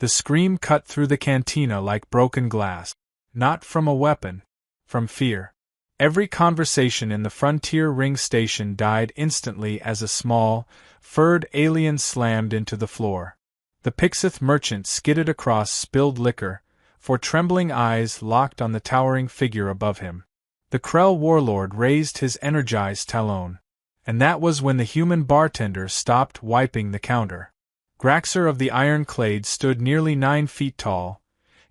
The scream cut through the cantina like broken glass. Not from a weapon. From fear. Every conversation in the Frontier Ring station died instantly as a small, furred alien slammed into the floor. The Pixith merchant skidded across spilled liquor, for trembling eyes locked on the towering figure above him. The Krell warlord raised his energized talon. And that was when the human bartender stopped wiping the counter. Graxer of the Ironclade stood nearly 9 feet tall,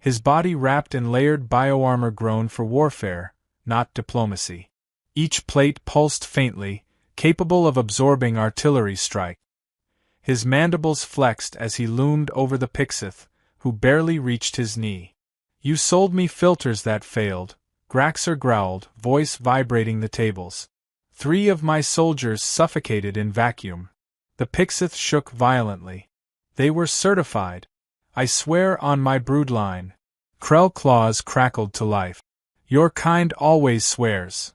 his body wrapped in layered bioarmor grown for warfare, not diplomacy. Each plate pulsed faintly, capable of absorbing artillery strike. His mandibles flexed as he loomed over the Pixith, who barely reached his knee. "You sold me filters that failed," Graxer growled, voice vibrating the tables. 3 of my soldiers suffocated in vacuum. The Pixith shook violently. They were certified. I swear on my broodline. Krell claws crackled to life. Your kind always swears.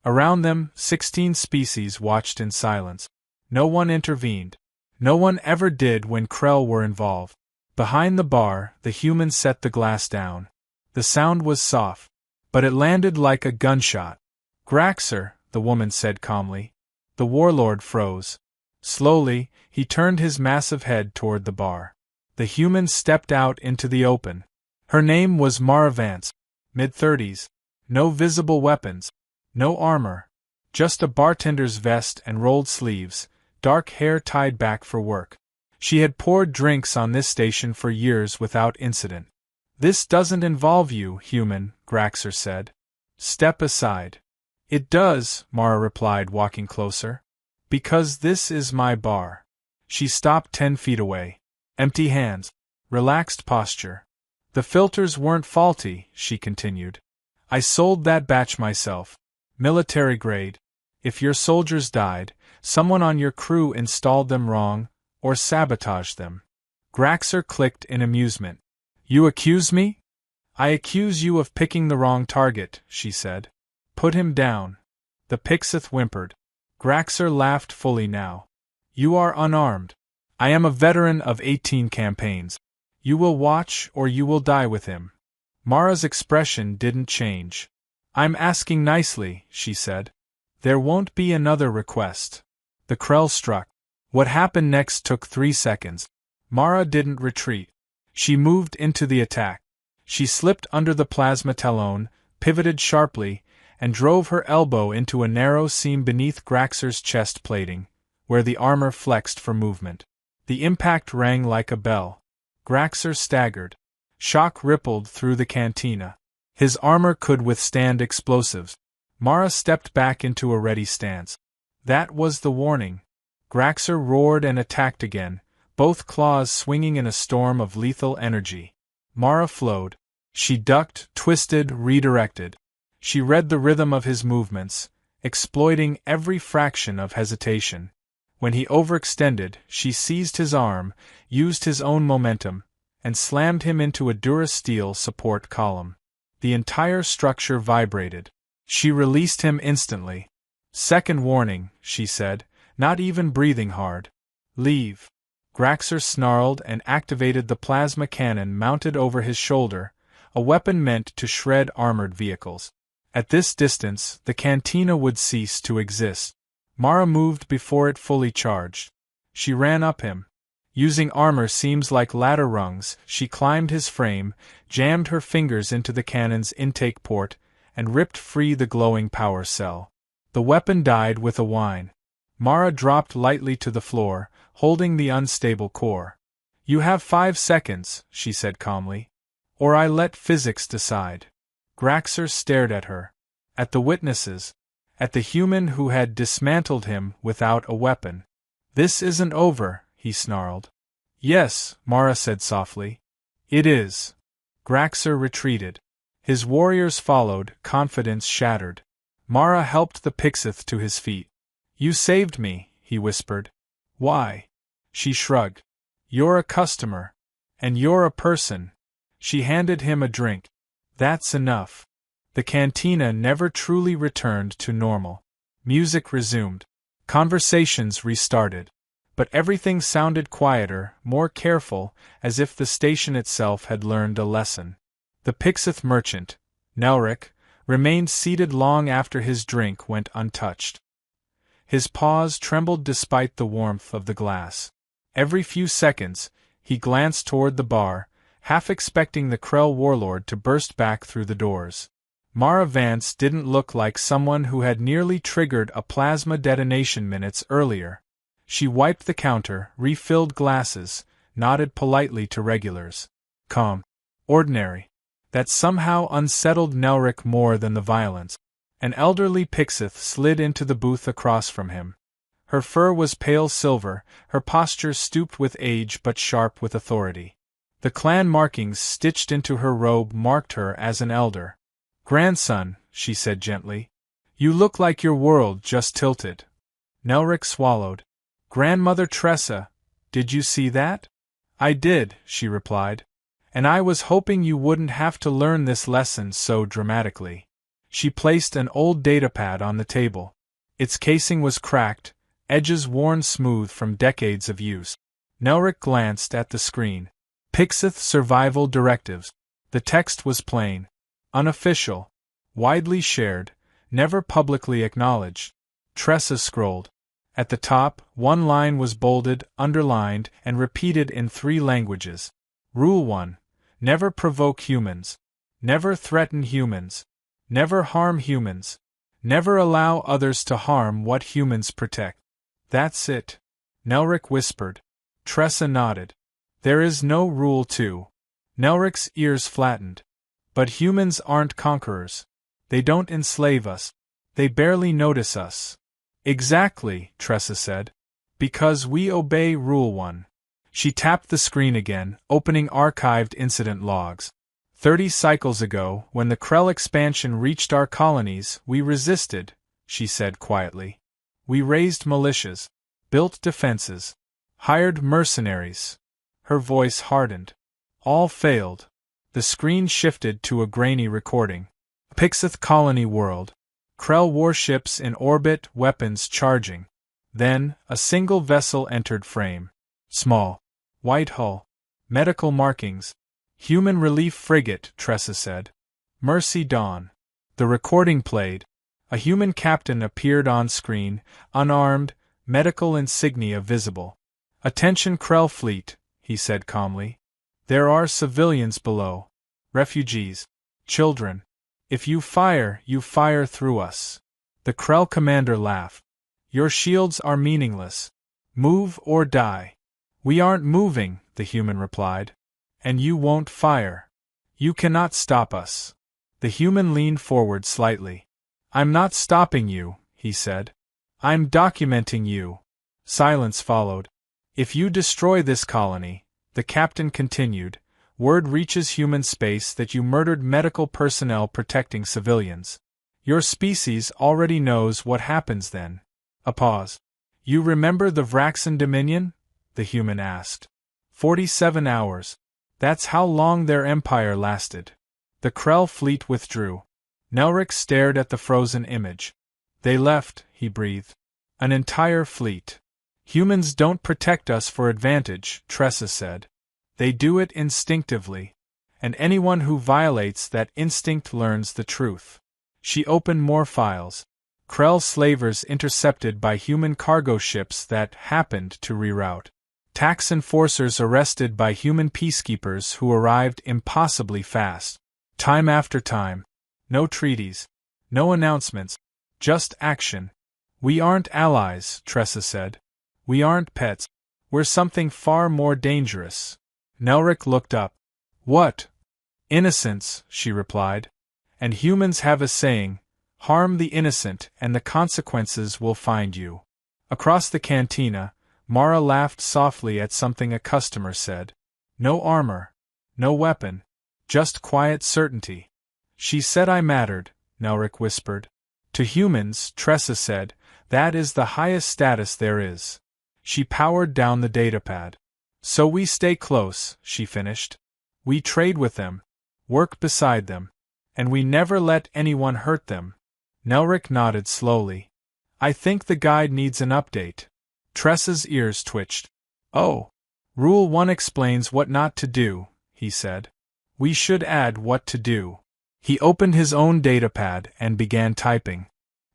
Around them, 16 species watched in silence. No one intervened. No one ever did when Krell were involved. Behind the bar, the human set the glass down. The sound was soft, but it landed like a gunshot. Graxer, the woman said calmly. The warlord froze. Slowly, he turned his massive head toward the bar. The human stepped out into the open. Her name was Mara Vance, mid-30s. No visible weapons. No armor. Just a bartender's vest and rolled sleeves, dark hair tied back for work. She had poured drinks on this station for years without incident. This doesn't involve you, human, Graxer said. Step aside. It does, Mara replied, walking closer. Because this is my bar. She stopped 10 feet away. Empty hands. Relaxed posture. The filters weren't faulty, she continued. I sold that batch myself. Military grade. If your soldiers died, someone on your crew installed them wrong, or sabotaged them. Graxer clicked in amusement. You accuse me? I accuse you of picking the wrong target, she said. Put him down. The Pixith whimpered. Graxer laughed fully now. You are unarmed. I am a veteran of 18 campaigns. You will watch or you will die with him. Mara's expression didn't change. I'm asking nicely, she said. There won't be another request. The Krell struck. What happened next took 3 seconds. Mara didn't retreat. She moved into the attack. She slipped under the plasma talon, pivoted sharply, and drove her elbow into a narrow seam beneath Graxer's chest plating, where the armor flexed for movement. The impact rang like a bell. Graxer staggered. Shock rippled through the cantina. His armor could withstand explosives. Mara stepped back into a ready stance. That was the warning. Graxer roared and attacked again, both claws swinging in a storm of lethal energy. Mara flowed. She ducked, twisted, redirected. She read the rhythm of his movements, exploiting every fraction of hesitation. When he overextended, she seized his arm, used his own momentum, and slammed him into a Durasteel support column. The entire structure vibrated. She released him instantly. Second warning, she said, not even breathing hard. Leave. Graxer snarled and activated the plasma cannon mounted over his shoulder, a weapon meant to shred armored vehicles. At this distance, the cantina would cease to exist. Mara moved before it fully charged. She ran up him. Using armor seams like ladder rungs, she climbed his frame, jammed her fingers into the cannon's intake port, and ripped free the glowing power cell. The weapon died with a whine. Mara dropped lightly to the floor, holding the unstable core. You have 5 seconds, she said calmly. Or I let physics decide. Graxer stared at her. At the witnesses. At the human who had dismantled him without a weapon. This isn't over, he snarled. Yes, Mara said softly. It is. Graxer retreated. His warriors followed, confidence shattered. Mara helped the Pixith to his feet. You saved me, he whispered. Why? She shrugged. You're a customer. And you're a person. She handed him a drink. That's enough. The cantina never truly returned to normal. Music resumed. Conversations restarted. but everything sounded quieter, more careful, as if the station itself had learned a lesson. The Pixith merchant, Nelric, remained seated long after his drink went untouched. His paws trembled despite the warmth of the glass. Every few seconds, he glanced toward the bar, half expecting the Krell warlord to burst back through the doors. Mara Vance didn't look like someone who had nearly triggered a plasma detonation minutes earlier. She wiped the counter, refilled glasses, nodded politely to regulars. Calm. Ordinary. That somehow unsettled Nelric more than the violence. An elderly Pixith slid into the booth across from him. Her fur was pale silver, her posture stooped with age but sharp with authority. The clan markings stitched into her robe marked her as an elder. "Grandson," she said gently, "you look like your world just tilted." Nelric swallowed. "Grandmother Tressa, did you see that?" "I did," she replied. "And I was hoping you wouldn't have to learn this lesson so dramatically." She placed an old datapad on the table. Its casing was cracked, edges worn smooth from decades of use. Nelric glanced at the screen. Pixith Survival Directives. The text was plain. Unofficial. Widely shared. Never publicly acknowledged. Tressa scrolled. At the top, one line was bolded, underlined, and repeated in 3 languages. Rule 1. Never provoke humans. Never threaten humans. Never harm humans. Never allow others to harm what humans protect. That's it. Nelric whispered. Tressa nodded. There is no Rule 2. Nelric's ears flattened. But humans aren't conquerors. They don't enslave us. They barely notice us. Exactly, Tressa said. Because we obey Rule 1. She tapped the screen again, opening archived incident logs. 30 cycles ago, when the Krell expansion reached our colonies, we resisted, she said quietly. We raised militias, built defenses, hired mercenaries. Her voice hardened. All failed. The screen shifted to a grainy recording. Pixith colony world. Krell warships in orbit, weapons charging. Then, a single vessel entered frame. Small. White hull. Medical markings. Human relief frigate, Tressa said. Mercy Dawn. The recording played. A human captain appeared on screen, unarmed, medical insignia visible. Attention Krell fleet, he said calmly. There are civilians below. Refugees. Children. If you fire through us. The Krell commander laughed. Your shields are meaningless. Move or die. We aren't moving, the human replied. And you won't fire. You cannot stop us. The human leaned forward slightly. I'm not stopping you, he said. I'm documenting you. Silence followed. If you destroy this colony, the captain continued, word reaches human space that you murdered medical personnel protecting civilians. Your species already knows what happens then. A pause. You remember the Vraxan Dominion? The human asked. 47 hours. That's how long their empire lasted. The Krell fleet withdrew. Nelric stared at the frozen image. They left, he breathed. An entire fleet. Humans don't protect us for advantage, Tressa said. They do it instinctively. And anyone who violates that instinct learns the truth. She opened more files. Krell slavers intercepted by human cargo ships that happened to reroute. Tax enforcers arrested by human peacekeepers who arrived impossibly fast. Time after time. No treaties. No announcements. Just action. We aren't allies, Tressa said. We aren't pets. We're something far more dangerous. Nelric looked up. What? Innocence, she replied. And humans have a saying, harm the innocent and the consequences will find you. Across the cantina, Mara laughed softly at something a customer said. No armor. No weapon. Just quiet certainty. She said I mattered, Nelric whispered. To humans, Tressa said, that is the highest status there is. She powered down the datapad. So we stay close, she finished. We trade with them. Work beside them. And we never let anyone hurt them. Nelric nodded slowly. I think the guide needs an update. Tressa's ears twitched. Oh. Rule 1 explains what not to do, he said. We should add what to do. He opened his own datapad and began typing.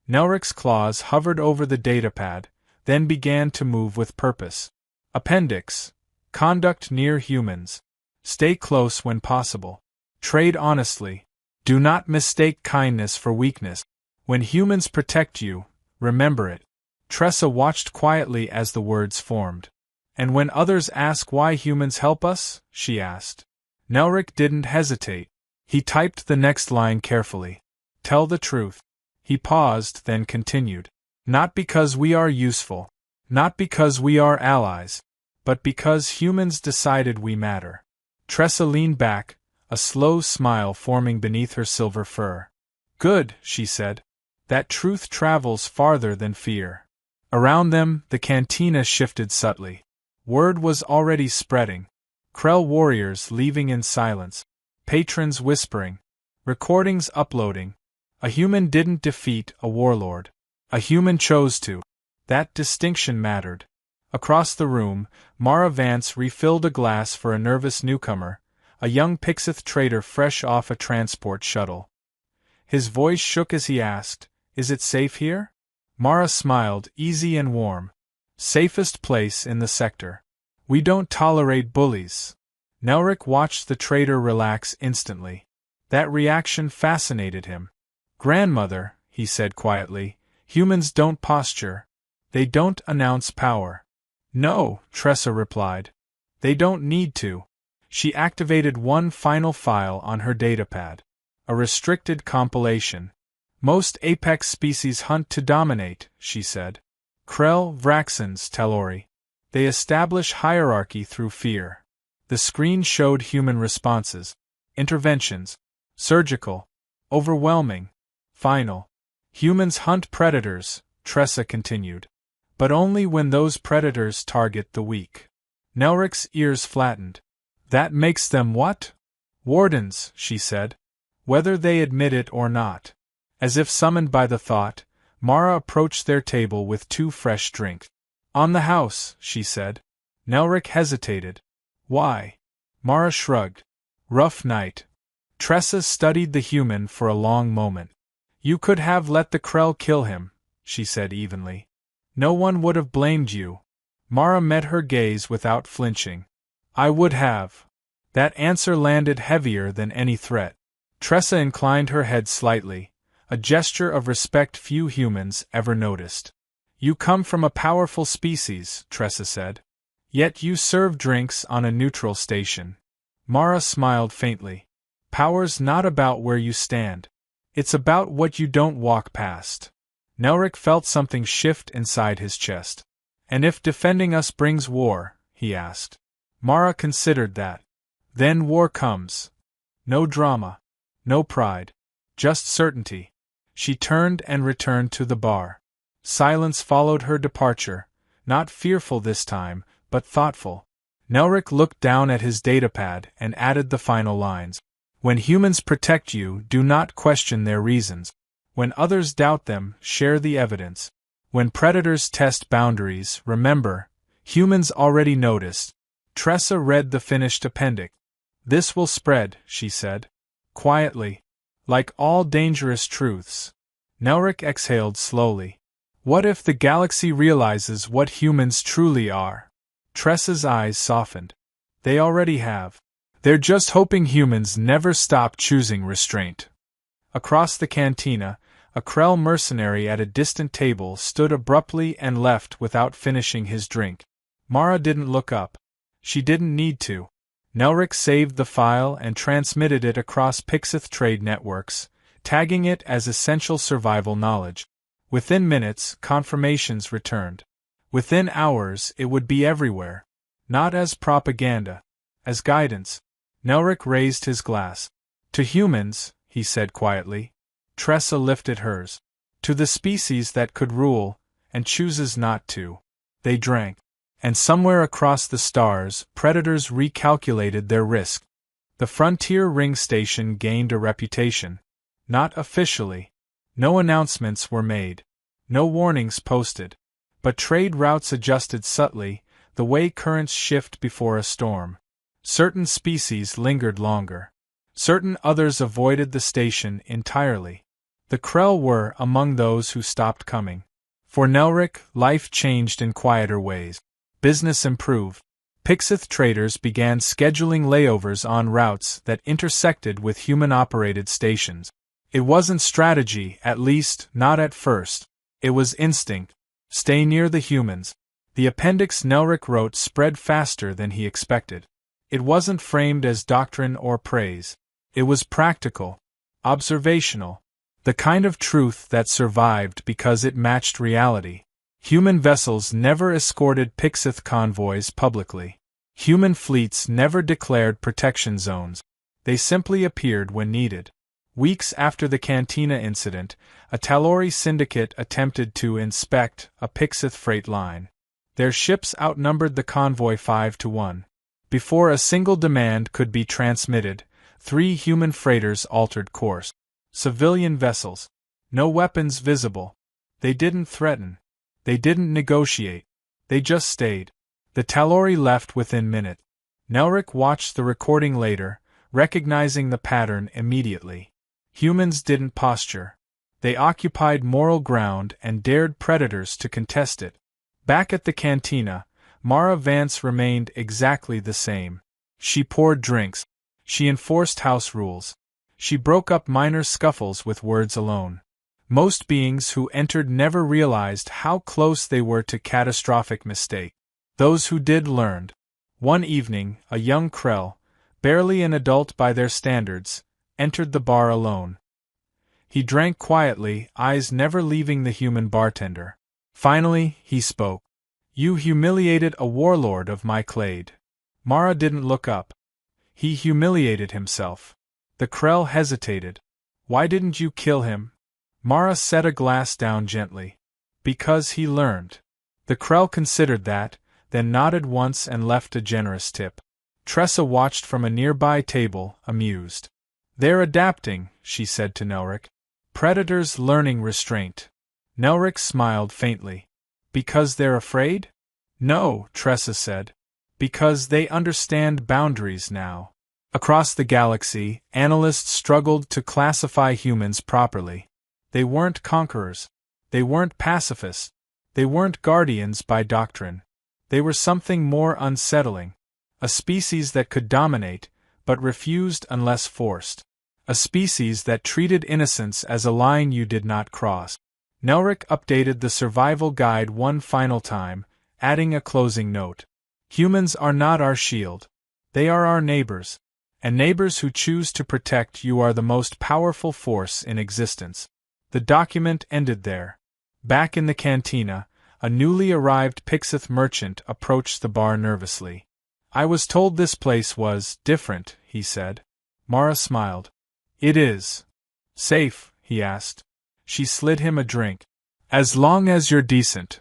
Nelric's claws hovered over the datapad, then began to move with purpose. Appendix. Conduct near humans. Stay close when possible. Trade honestly. Do not mistake kindness for weakness. When humans protect you, remember it. Tressa watched quietly as the words formed. And when others ask why humans help us, she asked. Nelric didn't hesitate. He typed the next line carefully. Tell the truth. He paused, then continued. Not because we are useful. Not because we are allies. But because humans decided we matter. Tressa leaned back, a slow smile forming beneath her silver fur. Good, she said. That truth travels farther than fear. Around them, the cantina shifted subtly. Word was already spreading. Krell warriors leaving in silence. Patrons whispering. Recordings uploading. A human didn't defeat a warlord. A human chose to. That distinction mattered. Across the room, Mara Vance refilled a glass for a nervous newcomer, a young Pixith trader fresh off a transport shuttle. His voice shook as he asked, Is it safe here? Mara smiled, easy and warm. Safest place in the sector. We don't tolerate bullies. Nelric watched the trader relax instantly. That reaction fascinated him. Grandmother, he said quietly, humans don't posture. They don't announce power. No, Tressa replied. They don't need to. She activated one final file on her datapad. A restricted compilation. Most apex species hunt to dominate, she said. Krell, Vraxans, Talori. They establish hierarchy through fear. The screen showed human responses. Interventions. Surgical. Overwhelming. Final. Humans hunt predators, Tressa continued. But only when those predators target the weak. Nelric's ears flattened. That makes them what? Wardens, she said. Whether they admit it or not. As if summoned by the thought, Mara approached their table with 2 fresh drinks. On the house, she said. Nelric hesitated. Why? Mara shrugged. Rough night. Tressa studied the human for a long moment. You could have let the Krell kill him, she said evenly. No one would have blamed you. Mara met her gaze without flinching. I would have. That answer landed heavier than any threat. Tressa inclined her head slightly, a gesture of respect few humans ever noticed. You come from a powerful species, Tressa said. Yet you serve drinks on a neutral station. Mara smiled faintly. Power's not about where you stand. It's about what you don't walk past. Nelric felt something shift inside his chest. And if defending us brings war, he asked. Mara considered that. Then war comes. No drama. No pride. Just certainty. She turned and returned to the bar. Silence followed her departure, not fearful this time, but thoughtful. Nelric looked down at his datapad and added the final lines. When humans protect you, do not question their reasons. When others doubt them, share the evidence. When predators test boundaries, remember, humans already noticed. Tressa read the finished appendix. This will spread, she said. Quietly. Like all dangerous truths. Nelric exhaled slowly. What if the galaxy realizes what humans truly are? Tressa's eyes softened. They already have. They're just hoping humans never stop choosing restraint. Across the cantina, a Krell mercenary at a distant table stood abruptly and left without finishing his drink. Mara didn't look up. She didn't need to. Nelric saved the file and transmitted it across Pixith trade networks, tagging it as essential survival knowledge. Within minutes, confirmations returned. Within hours, it would be everywhere. Not as propaganda. As guidance. Nelric raised his glass. To humans, he said quietly. Tressa lifted hers. To the species that could rule, and chooses not to. They drank. And somewhere across the stars, predators recalculated their risk. The frontier ring station gained a reputation. Not officially. No announcements were made. No warnings posted. But trade routes adjusted subtly, the way currents shift before a storm. Certain species lingered longer. Certain others avoided the station entirely. The Krell were among those who stopped coming. For Nelric, life changed in quieter ways. Business improved. Pixith traders began scheduling layovers on routes that intersected with human-operated stations. It wasn't strategy, at least, not at first. It was instinct. Stay near the humans. The appendix Nelric wrote spread faster than he expected. It wasn't framed as doctrine or praise. It was practical, observational, the kind of truth that survived because it matched reality. Human vessels never escorted Pixith convoys publicly. Human fleets never declared protection zones. They simply appeared when needed. Weeks after the Cantina incident, a Talori syndicate attempted to inspect a Pixith freight line. Their ships outnumbered the convoy 5-1. Before a single demand could be transmitted, 3 human freighters altered course. Civilian vessels. No weapons visible. They didn't threaten. They didn't negotiate. They just stayed. The Talori left within minutes. Nelric watched the recording later, recognizing the pattern immediately. Humans didn't posture. They occupied moral ground and dared predators to contest it. Back at the cantina, Mara Vance remained exactly the same. She poured drinks. She enforced house rules. She broke up minor scuffles with words alone. Most beings who entered never realized how close they were to catastrophic mistake. Those who did learned. One evening, a young Krell, barely an adult by their standards, entered the bar alone. He drank quietly, eyes never leaving the human bartender. Finally, he spoke. "You humiliated a warlord of my clade." Mara didn't look up. "He humiliated himself." The Krell hesitated. "Why didn't you kill him?" Mara set a glass down gently. "Because he learned." The Krell considered that, then nodded once and left a generous tip. Tressa watched from a nearby table, amused. "They're adapting," she said to Nelric. "Predators learning restraint." Nelric smiled faintly. "Because they're afraid?" "No," Tressa said. "Because they understand boundaries now." Across the galaxy, analysts struggled to classify humans properly. They weren't conquerors. They weren't pacifists. They weren't guardians by doctrine. They were something more unsettling. A species that could dominate, but refused unless forced. A species that treated innocence as a line you did not cross. Nelric updated the survival guide one final time, adding a closing note. "Humans are not our shield. They are our neighbors. And neighbors who choose to protect you are the most powerful force in existence." The document ended there. Back in the cantina, a newly arrived Pixith merchant approached the bar nervously. "I was told this place was different," he said. Mara smiled. "It is." "Safe?" he asked. She slid him a drink. "As long as you're decent."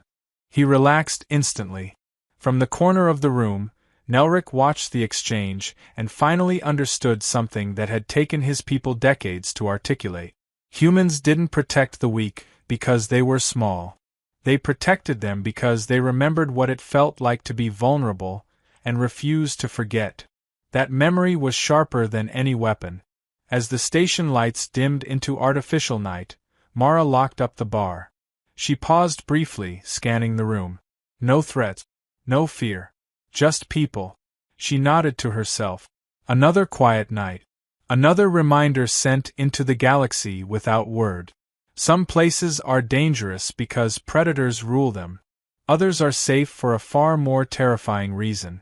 He relaxed instantly. From the corner of the room, Nelric watched the exchange and finally understood something that had taken his people decades to articulate. Humans didn't protect the weak because they were small. They protected them because they remembered what it felt like to be vulnerable and refused to forget. That memory was sharper than any weapon. As the station lights dimmed into artificial night, Mara locked up the bar. She paused briefly, scanning the room. No threats. No fear. Just people. She nodded to herself. Another quiet night. Another reminder sent into the galaxy without word. Some places are dangerous because predators rule them. Others are safe for a far more terrifying reason.